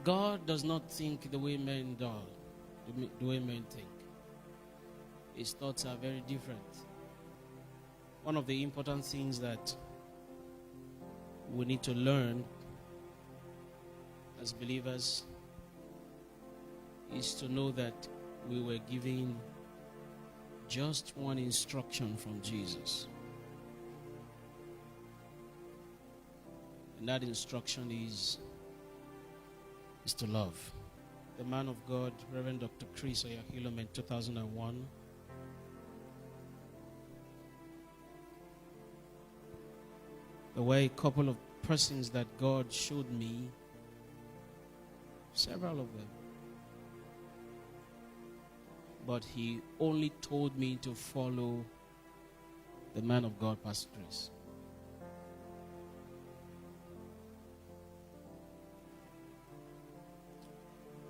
God does not think the way men do, the way men think. His thoughts are very different. One of the important things that we need to learn as believers is to know that we were given just one instruction from Jesus. And that instruction is to love. The man of God, Reverend Dr. Chris Oyakhilome, in 2001, there were a couple of persons that God showed me, several of them. But he only told me to follow the man of God, Pastor Chris.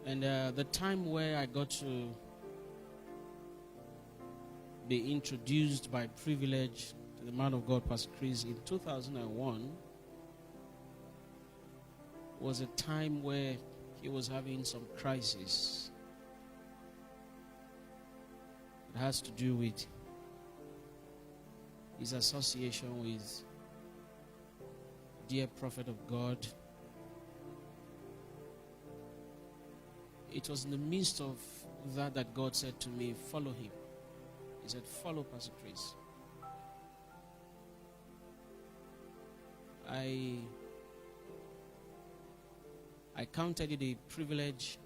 And the time where I got to be introduced by privilege to the man of God, Pastor Chris, in 2001, was a time where he was having some crisis. It has to do with his association with dear prophet of God. It was in the midst of that God said to me, follow him. He said, follow Pastor Chris. I counted it a privilege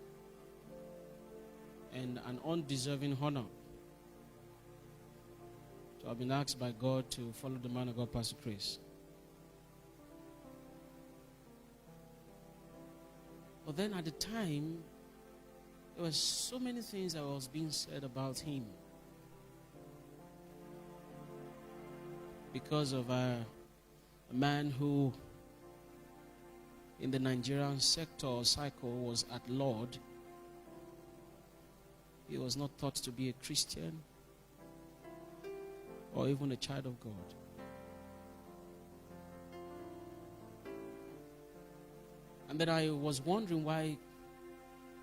and an undeserving honor to have been asked by God to follow the man of God, Pastor Chris. But then at the time, there were so many things that was being said about him because of a man who in the Nigerian sector or cycle was at Lord. He was not thought to be a Christian or even a child of God. And then I was wondering why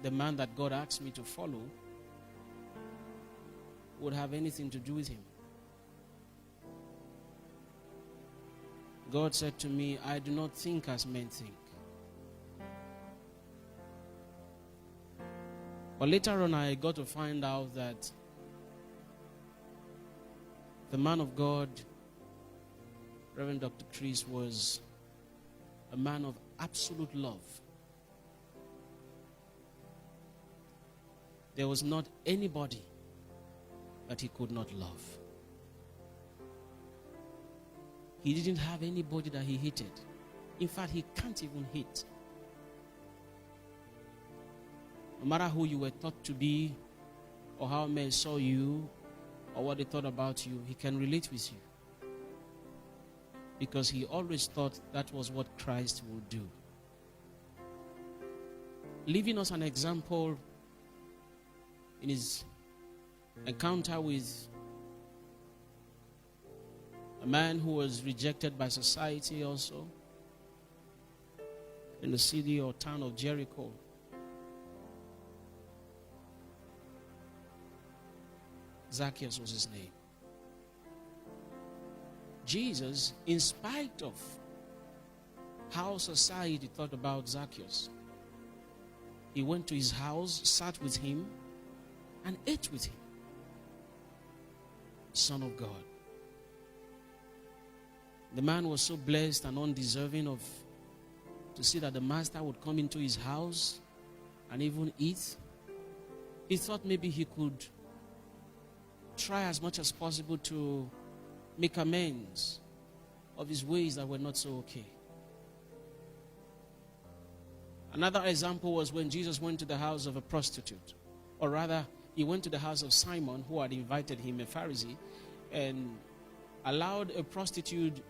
the man that God asked me to follow would have anything to do with him. God said to me, I do not think as men think. But later on, I got to find out that the man of God, Reverend Dr. Chris, was a man of absolute love. There was not anybody that he could not love. He didn't have anybody that he hated. In fact, he can't even hate. No matter who you were thought to be, or how men saw you, or what they thought about you, he can relate with you. Because he always thought that was what Christ would do. Leaving us an example in his encounter with a man who was rejected by society also in the city or town of Jericho. Zacchaeus was his name. Jesus, in spite of how society thought about Zacchaeus, he went to his house, sat with him, and ate with him. Son of God. The man was so blessed and undeserving to see that the master would come into his house and even eat. He thought maybe he could try as much as possible to make amends of his ways that were not so okay. Another example was when Jesus went to the house of a prostitute. Or rather, he went to the house of Simon, who had invited him, a Pharisee, and allowed a prostitute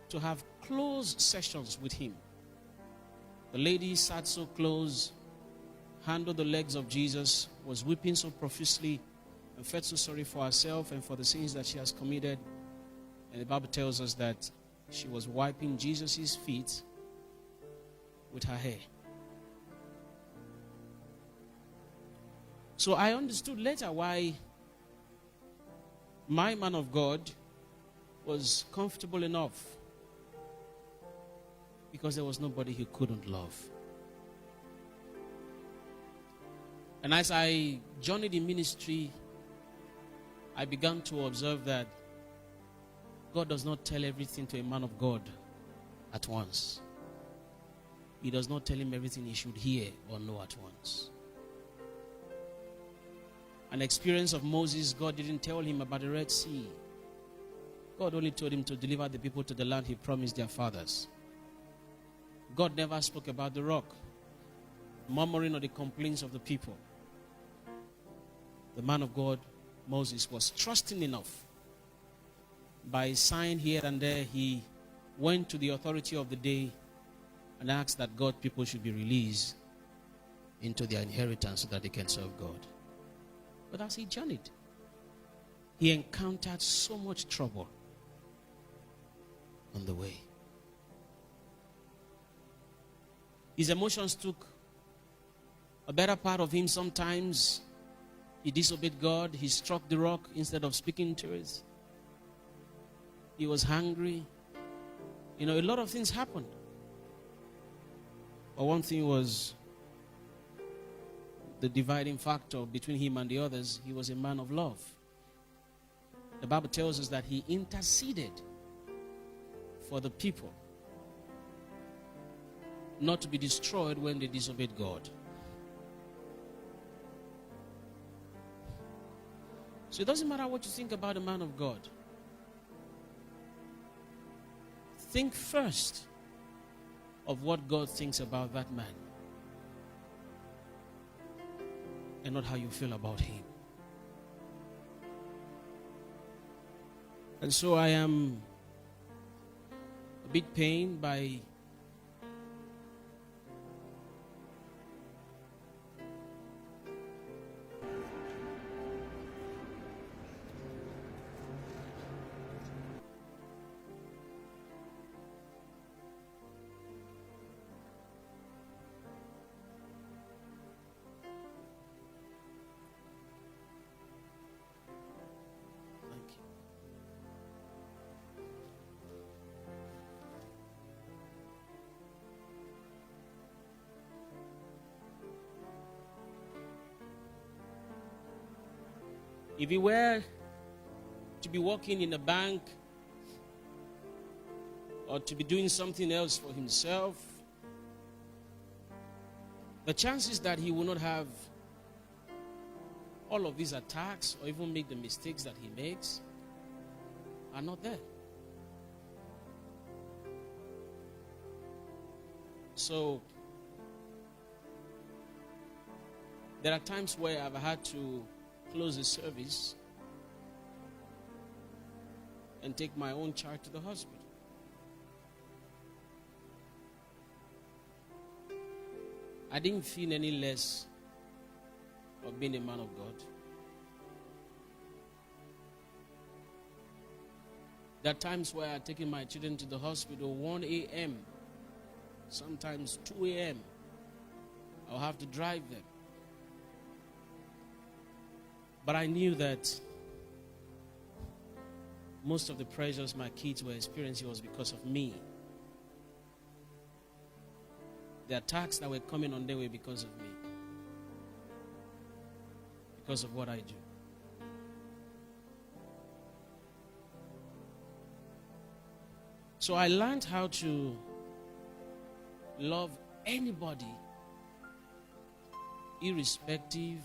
to have close sessions with him. The lady sat so close, handled the legs of Jesus, was weeping so profusely, and felt so sorry for herself and for the sins that she has committed. And the Bible tells us that she was wiping Jesus' feet with her hair. So I understood later why my man of God was comfortable enough, because there was nobody he couldn't love. And as I journeyed in ministry, I began to observe that God does not tell everything to a man of God at once. He does not tell him everything he should hear or know at once. An experience of Moses, God didn't tell him about the Red Sea. God only told him to deliver the people to the land he promised their fathers. God never spoke about the rock, murmuring or the complaints of the people. The man of God, Moses, was trusting enough. By a sign here and there, he went to the authority of the day and asked that God's people should be released into their inheritance so that they can serve God. But as he journeyed, he encountered so much trouble on the way. His emotions took a better part of him sometimes. He disobeyed God. He struck the rock instead of speaking to it. He was hungry. A lot of things happened. But one thing was the dividing factor between him and the others. He was a man of love. The Bible tells us that he interceded for the people not to be destroyed when they disobeyed God. So it doesn't matter what you think about a man of God. Think first of what God thinks about that man, and not how you feel about him. And so I am a bit pained by if he were to be working in a bank or to be doing something else for himself, the chances that he will not have all of these attacks or even make the mistakes that he makes are not there. So there are times where I've had to close the service and take my own child to the hospital. I didn't feel any less of being a man of God. There are times where I've taken my children to the hospital 1 a.m., sometimes 2 a.m. I'll have to drive them. But I knew that most of the pressures my kids were experiencing was because of me. The attacks that were coming on them were because of me. Because of what I do. So I learned how to love anybody, irrespective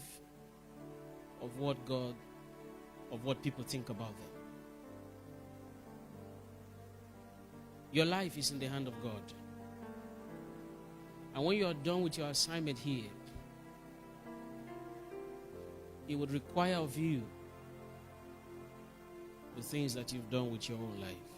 of what people think about them. Your life is in the hand of God. And when you are done with your assignment here, it would require of you the things that you've done with your own life.